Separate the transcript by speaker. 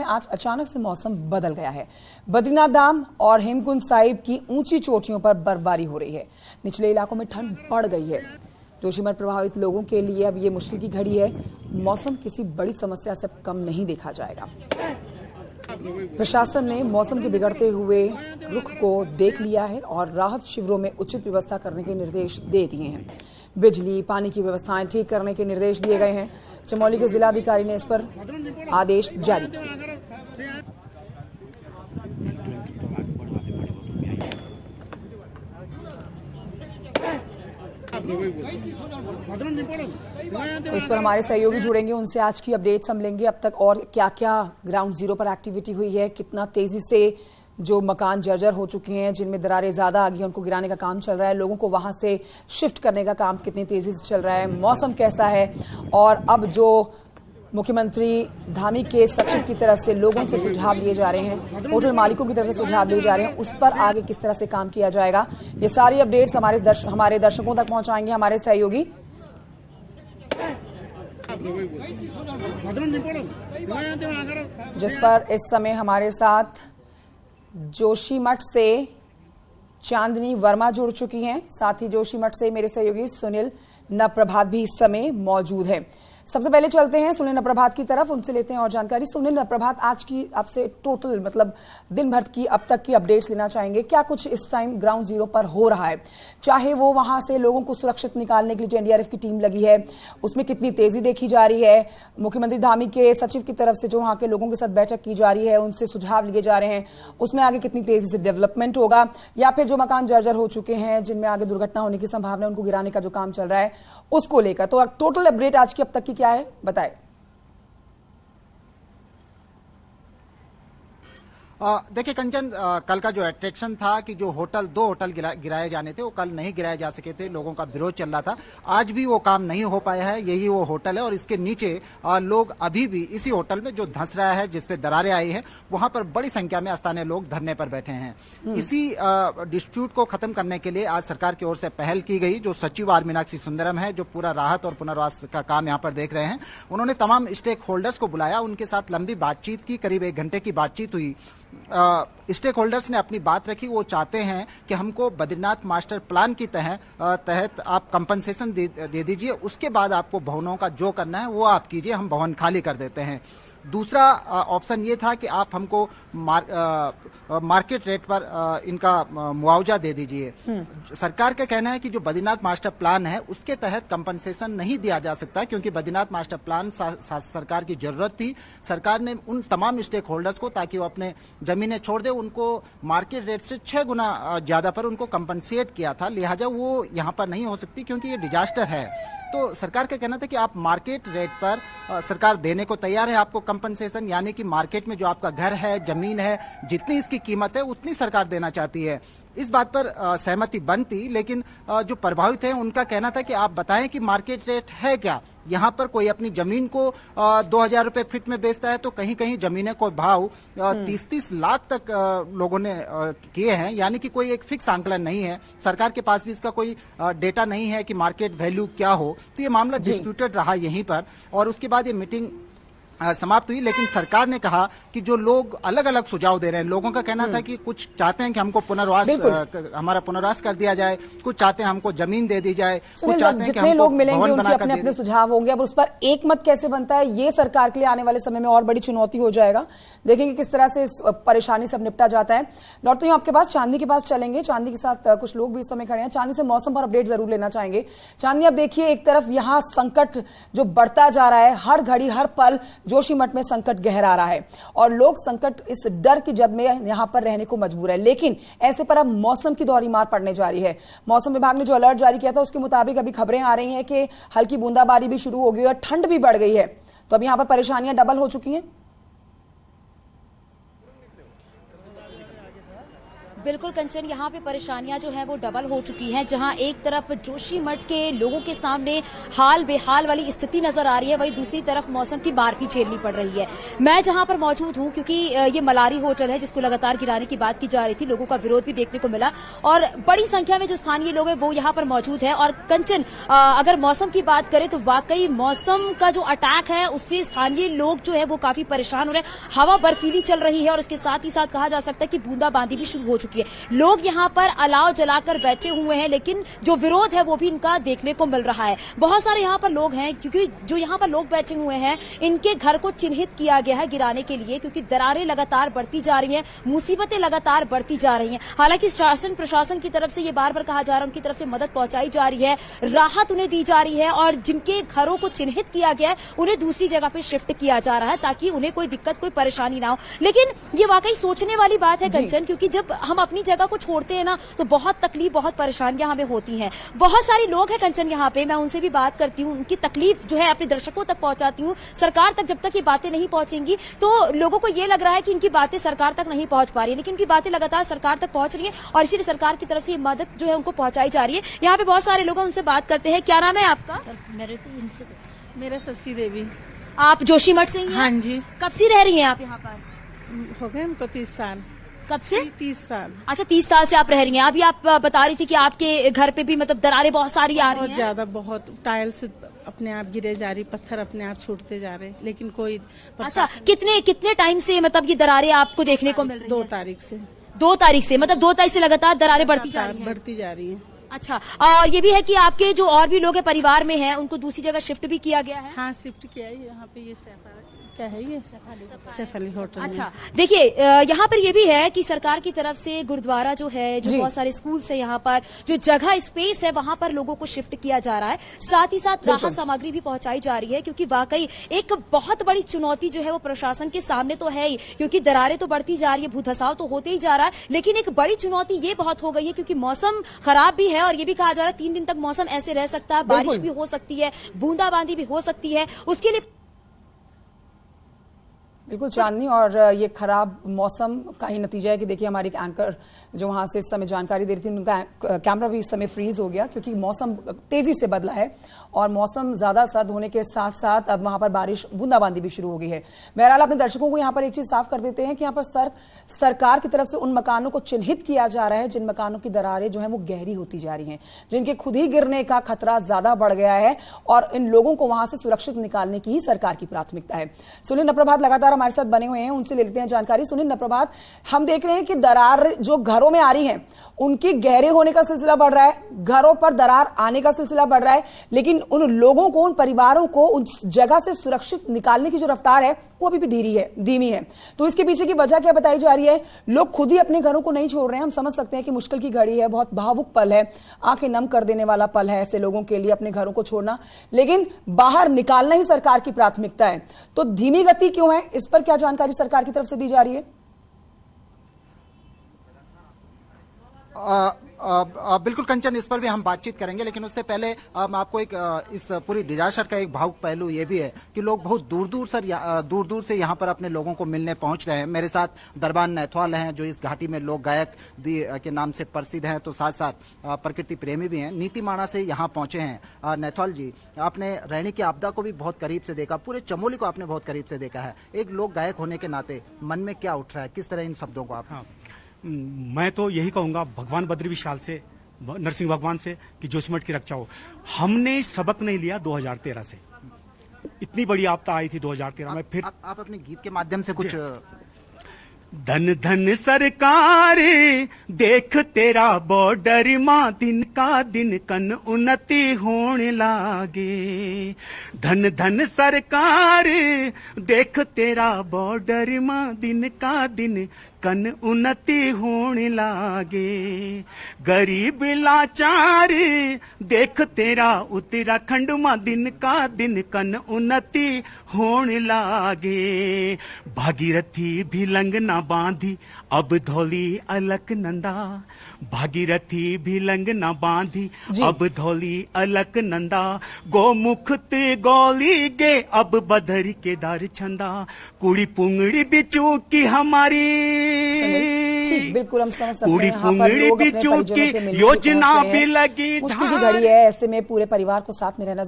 Speaker 1: आज अचानक से मौसम बदल गया है। बद्रीनाथ धाम और हेमकुंड साहिब की ऊंची चोटियों पर बर्फबारी हो रही है। निचले इलाकों में ठंड बढ़ गई है। जोशीमठ प्रभावित लोगों के लिए अब ये मुश्किल की घड़ी है। मौसम किसी बड़ी समस्या से कम नहीं देखा जाएगा। प्रशासन ने मौसम के बिगड़ते हुए रुख को देख लिया है और राहत शिविरों में उचित व्यवस्था करने के निर्देश दे दिए हैं। बिजली पानी की व्यवस्थाएं ठीक करने के निर्देश दिए गए हैं। चमोली के जिलाधिकारी ने इस पर आदेश जारी किए। तो इस पर हमारे सहयोगी जुड़ेंगे, उनसे आज की अपडेट्स हम लेंगे। अब तक और क्या क्या ग्राउंड जीरो पर एक्टिविटी हुई है, कितना तेजी से जो मकान जर्जर हो चुके हैं, जिनमें दरारें ज्यादा आ गई हैं, उनको गिराने का काम चल रहा है, लोगों को वहां से शिफ्ट करने का काम कितनी तेजी से चल रहा है, मौसम कैसा है, और अब जो मुख्यमंत्री धामी के सचिव की तरफ से लोगों से सुझाव लिए जा रहे हैं, होटल मालिकों की तरफ से सुझाव लिए जा रहे हैं, उस पर आगे किस तरह से काम किया जाएगा, ये सारी अपडेट्स हमारे दर्शकों तक पहुंचाएंगे हमारे सहयोगी। जिस पर इस समय हमारे साथ जोशीमठ से चांदनी वर्मा जुड़ चुकी हैं, साथ ही जोशीमठ से मेरे सहयोगी सुनील नप्रभात भी इस समय मौजूद है। सबसे पहले चलते हैं सुनील नप्रभात की तरफ, उनसे लेते हैं और जानकारी। सुनील नप्रभात, आज की आपसे टोटल मतलब दिन भर की अब तक की अपडेट्स लेना चाहेंगे। क्या कुछ इस टाइम ग्राउंड जीरो पर हो रहा है, चाहे वो वहां से लोगों को सुरक्षित निकालने के लिए जो एनडीआरएफ की टीम लगी है उसमें कितनी तेजी देखी जा रही है, मुख्यमंत्री धामी के सचिव की तरफ से जो वहां के लोगों के साथ बैठक की जा रही है, उनसे सुझाव लिए जा रहे हैं, उसमें आगे कितनी तेजी से डेवलपमेंट होगा, या फिर जो मकान जर्जर हो चुके हैं जिनमें आगे दुर्घटना होने की संभावना है, उनको गिराने का जो काम चल रहा है उसको लेकर। तो टोटल अपडेट आज की अब तक की क्या है, बताएं।
Speaker 2: देखिए कंचन, कल का जो अट्रैक्शन था कि जो दो होटल गिराए जाने थे वो कल नहीं गिराए जा सके थे, लोगों का विरोध चल रहा था। आज भी वो काम नहीं हो पाया है। यही वो होटल है और इसके नीचे लोग अभी भी इसी होटल में जो धंस रहा है, जिसपे दरारें आई है, वहां पर बड़ी संख्या में स्थानीय लोग धरने पर बैठे हैं। इसी डिस्प्यूट को खत्म करने के लिए आज सरकार की ओर से पहल की गई। जो सचिव आर मीनाक्षी सुंदरम है, जो पूरा राहत और पुनर्वास का काम यहाँ पर देख रहे हैं, उन्होंने तमाम स्टेक होल्डर्स को बुलाया, उनके साथ लंबी बातचीत की, करीब 1 घंटे की बातचीत हुई। स्टेक होल्डर्स ने अपनी बात रखी। वो चाहते हैं कि हमको बद्रीनाथ मास्टर प्लान की तहत आप कंपनसेशन दे दीजिए, उसके बाद आपको भवनों का जो करना है वो आप कीजिए, हम भवन खाली कर देते हैं। दूसरा ऑप्शन ये था कि आप हमको मार्केट रेट पर इनका मुआवजा दे दीजिए। सरकार का कहना है कि जो बद्रीनाथ मास्टर प्लान है उसके तहत कंपनसेशन नहीं दिया जा सकता, क्योंकि बद्रीनाथ मास्टर प्लान सरकार की जरूरत थी। सरकार ने उन तमाम स्टेक होल्डर्स को, ताकि वो अपने जमीनें छोड़ दे, उनको मार्केट रेट से 6 गुना ज्यादा पर उनको कंपनसेट किया था। लिहाजा वो यहाँ पर नहीं हो सकती क्योंकि ये डिजास्टर है। तो सरकार का कहना था कि आप मार्केट रेट पर सरकार देने को तैयार है आपको कंपनसेशन, यानी कि मार्केट में जो आपका घर है, जमीन है, जितनी इसकी कीमत है उतनी सरकार देना चाहती है। इस बात पर सहमति बनती, लेकिन जो प्रभावित हैं उनका कहना था कि आप बताएं कि मार्केट रेट है क्या। यहाँ पर कोई अपनी जमीन को 2000 रुपए फीट में बेचता है, तो कहीं कहीं जमीनें को भाव 30-30 लाख तक लोगों ने किए हैं, यानी कि कोई एक फिक्स आंकलन नहीं है। सरकार के पास भी इसका कोई डेटा नहीं है कि मार्केट वैल्यू क्या हो। तो ये मामला डिस्प्यूटेड रहा यहीं पर, और उसके बाद ये मीटिंग समाप्त हुई। लेकिन सरकार ने कहा कि जो लोग अलग अलग सुझाव दे रहे हैं, लोगों का कहना था कि कुछ चाहते हैं कि हमको हमारा पुनर्वास कर दिया जाए, कुछ चाहते हैं हमको जमीन दे दी जाए, कुछ चाहते हैं कि हमको
Speaker 1: लोग मिलेंगे उनके अपने अपने सुझाव होंगे। अब उस पर एक मत कैसे बनता है, ये सरकार के लिए आने वाले समय में और बड़ी चुनौती हो जाएगा। देखेंगे किस तरह से इस परेशानी से निपटा जाता है। लौटते हैं आपके पास, चांदनी के पास चलेंगे। चांदनी के साथ कुछ लोग भी इस समय खड़े हैं। चांदनी से मौसम पर अपडेट जरूर लेना चाहेंगे। चांदनी, अब देखिए एक तरफ यहाँ संकट जो बढ़ता जा रहा है, हर घड़ी हर पल जोशीमठ में संकट गहरा रहा है और लोग संकट इस डर की जद में यहां पर रहने को मजबूर है। लेकिन ऐसे पर अब मौसम की दोहरी मार पड़ने जा रही है। मौसम विभाग ने जो अलर्ट जारी किया था उसके मुताबिक अभी खबरें आ रही हैं कि हल्की बूंदाबांदी भी शुरू हो गई और ठंड भी बढ़ गई है। तो अब यहां पर परेशानियां डबल हो चुकी हैं।
Speaker 3: बिल्कुल कंचन, यहाँ पे परेशानियां जो है वो डबल हो चुकी हैं। जहाँ एक तरफ जोशीमठ के लोगों के सामने हाल बेहाल वाली स्थिति नजर आ रही है, वहीं दूसरी तरफ मौसम की मार भी झेलनी पड़ रही है। मैं जहाँ पर मौजूद हूँ, क्योंकि ये मलारी होटल है जिसको लगातार गिराने की बात की जा रही थी, लोगों का विरोध भी देखने को मिला और बड़ी संख्या में जो स्थानीय लोग हैं वो यहाँ पर मौजूद है। और कंचन, अगर मौसम की बात करें तो वाकई मौसम का जो अटैक है उससे स्थानीय लोग जो है वो काफी परेशान हो रहे हैं। हवा बर्फीली चल रही है और उसके साथ ही साथ कहा जा सकता है कि बूंदाबांदी भी शुरू हो चुकी है। लोग यहाँ पर अलाव जलाकर बैठे हुए हैं, लेकिन जो विरोध है वो भी इनका देखने को मिल रहा है। बहुत सारे यहाँ पर लोग हैं, क्योंकि जो यहाँ पर लोग बैठे हुए हैं इनके घर को चिन्हित किया गया है गिराने के लिए, क्योंकि दरारें लगातार बढ़ती जा रही हैं, मुसीबतें लगातार बढ़ती जा रही हैं। हालांकि शासन प्रशासन की तरफ से ये बार बार कहा जा रहा है उनकी तरफ से मदद पहुंचाई जा रही है, राहत उन्हें दी जा रही है और जिनके घरों को चिन्हित किया गया है उन्हें दूसरी जगह पे शिफ्ट किया जा रहा है ताकि उन्हें कोई दिक्कत, कोई परेशानी ना हो। लेकिन ये वाकई सोचने वाली बात है कंचन, क्योंकि जब हम अपनी जगह को छोड़ते हैं ना तो बहुत तकलीफ, बहुत परेशानियां हमें होती हैं। बहुत सारे लोग हैं कंचन यहाँ पे, मैं उनसे भी बात करती हूँ, उनकी तकलीफ जो है अपने दर्शकों तक पहुंचाती हूँ। सरकार तक जब तक ये बातें नहीं पहुंचेंगी तो लोगों को ये लग रहा है कि इनकी बातें सरकार तक नहीं पहुंच पा रही है, लेकिन इनकी बातें लगातार सरकार तक पहुंच रही है और इसीलिए सरकार की तरफ से ये मदद जो है उनको पहुंचाई जा रही है। यहाँ पे बहुत सारे लोग हैं, उनसे बात करते हैं। क्या नाम है आपका?
Speaker 4: मेरा शशि देवी।
Speaker 3: आप जोशीमठ से ही हैं?
Speaker 4: हाँ जी।
Speaker 3: कब से रह रही हैं आप यहाँ पर?
Speaker 4: हो गए हमको 30 साल।
Speaker 3: कब से?
Speaker 4: 30 साल।
Speaker 3: अच्छा, 30 साल से आप रह रही हैं। अभी आप बता रही थी कि आपके घर पे भी मतलब दरारें बहुत सारी आ रही हैं।
Speaker 4: बहुत ज्यादा, बहुत टाइल्स अपने आप गिरे जा रही, पत्थर अपने आप छूटते जा रहे, लेकिन कोई।
Speaker 3: अच्छा, कितने टाइम से मतलब ये दरारें आपको देखने को मिल रही हैं?
Speaker 4: 2 तारीख से।
Speaker 3: 2 तारीख से, मतलब 2 तारीख से लगातार दरारें बढ़ती जा रही हैं। अच्छा, और ये भी है कि आपके जो और भी लोग हैं परिवार में हैं उनको दूसरी जगह शिफ्ट भी किया गया है?
Speaker 4: हाँ, शिफ्ट किया है। यहाँ पे ये क्या है, ये सैफ अली होटल।
Speaker 3: अच्छा, देखिए यहाँ पर ये भी है कि सरकार की तरफ से गुरुद्वारा जो है, जो बहुत सारे स्कूल है, यहाँ पर जो जगह स्पेस है वहाँ पर लोगों को शिफ्ट किया जा रहा है। साथ ही साथ राहत सामग्री भी पहुंचाई जा रही है, क्योंकि वाकई एक बहुत बड़ी चुनौती जो है वो प्रशासन के सामने तो है ही, क्योंकि दरारें तो बढ़ती जा रही है, भूधसाव तो होते ही जा रहा है, लेकिन एक बड़ी चुनौती ये बहुत हो गई है क्योंकि मौसम खराब भी है और ये भी कहा जा रहा है 3 दिन तक मौसम ऐसे रह सकता है, बारिश भी हो सकती है, बूंदाबांदी भी हो सकती है। उसके लिए
Speaker 1: बिल्कुल चांदनी, और ये खराब मौसम का ही नतीजा है कि देखिए हमारे एक एंकर जो वहां से इस समय जानकारी दे रही थी उनका कैमरा भी इस समय फ्रीज हो गया, क्योंकि मौसम तेजी से बदला है और मौसम ज्यादा सर्द होने के साथ साथ अब वहां पर बारिश, बूंदाबांदी भी शुरू हो गई है। बहरहाल अपने दर्शकों को यहाँ पर एक चीज साफ कर देते हैं कि यहाँ पर सरकार की तरफ से उन मकानों को चिन्हित किया जा रहा है जिन मकानों की दरारें जो है वो गहरी होती जा रही हैं, जिनके खुद ही गिरने का खतरा ज्यादा बढ़ गया है और इन लोगों को वहां से सुरक्षित निकालने की ही सरकार की प्राथमिकता है। सुनील नप्रभात लगातार हमारे साथ बने हुए हैं, उनसे ले लेते हैं जानकारी। सुनील नप्रभात, हम देख रहे हैं कि दरार जो घरों में आ रही है उनकी गहरे होने का सिलसिला बढ़ रहा है, घरों पर दरार आने का सिलसिला बढ़ रहा है, लेकिन उन लोगों को, उन परिवारों को उस जगह से सुरक्षित निकालने की जो रफ्तार है वो अभी भी धीमी है। तो इसके पीछे की वजह क्या बताई जा रही है? लोग खुद ही अपने घरों को नहीं छोड़ रहे हैं। हम समझ सकते हैं कि मुश्किल की घड़ी है, बहुत भावुक पल है, आंखें नम कर देने वाला पल है ऐसे लोगों के लिए अपने घरों को छोड़ना, लेकिन बाहर निकालना ही सरकार की प्राथमिकता है। तो धीमी गति क्यों है, इस पर क्या जानकारी सरकार की तरफ से दी जा रही है?
Speaker 2: बिल्कुल कंचन, इस पर भी हम बातचीत करेंगे, लेकिन उससे पहले आपको एक इस पूरी डिजास्टर का एक भावुक पहलू ये भी है कि लोग बहुत दूर दूर से यहाँ पर अपने लोगों को मिलने पहुंच रहे हैं। मेरे साथ दरबान नैथवाल हैं जो इस घाटी में लोक गायक भी के नाम से प्रसिद्ध हैं, तो साथ साथ प्रकृति प्रेमी भी हैं। नीतीमाणा से यहाँ पहुंचे हैं। नैथवाल जी, आपने रैणी की आपदा को भी बहुत करीब से देखा, पूरे चमोली को आपने बहुत करीब से देखा है। एक लोक गायक होने के नाते मन में क्या उठ रहा है, किस तरह इन शब्दों को आप?
Speaker 5: मैं तो यही कहूंगा भगवान बद्री विशाल से, नरसिंह भगवान से कि जोशीमठ की रक्षा हो। हमने सबक नहीं लिया 2013 से, इतनी बड़ी आपदा आई थी 2013 में। फिर
Speaker 2: आप अपने गीत के माध्यम से कुछ
Speaker 5: धन धन सरकार देख तेरा बॉर्डर मां, दिन का दिन कन उन्नति होने लागे। धन धन सरकार देख तेरा बॉर्डर मां, दिन का दिन कन उन्नति होने लागे। गरीब लाचार देख तेरा उत्तराखंड मां, दिन का दिन कन उन्नति होने लागे। भागीरथी भी लंग ना बांधी अब धौली अलक नंदा, भागीरथी भी लंग ना बांधी अब धौली अलक नंदा। गोमुखत गौली गे अब बदर के दार छंदा, कुड़ी पुंगड़ी बिचू की हमारी
Speaker 1: ठीक, बिल्कुल हम समझ सकते
Speaker 5: पूरी
Speaker 1: हैं। यहाँ पर
Speaker 5: पुंगड़ी
Speaker 1: लोग
Speaker 5: भी
Speaker 1: अपने परिजनों
Speaker 5: चूकी,
Speaker 1: से मिलने
Speaker 5: योजना
Speaker 1: पहुंच रहे
Speaker 5: भी
Speaker 1: हैं।
Speaker 5: लगी
Speaker 1: मुश्किल की घड़ी है, ऐसे में पूरे परिवार को साथ में रहना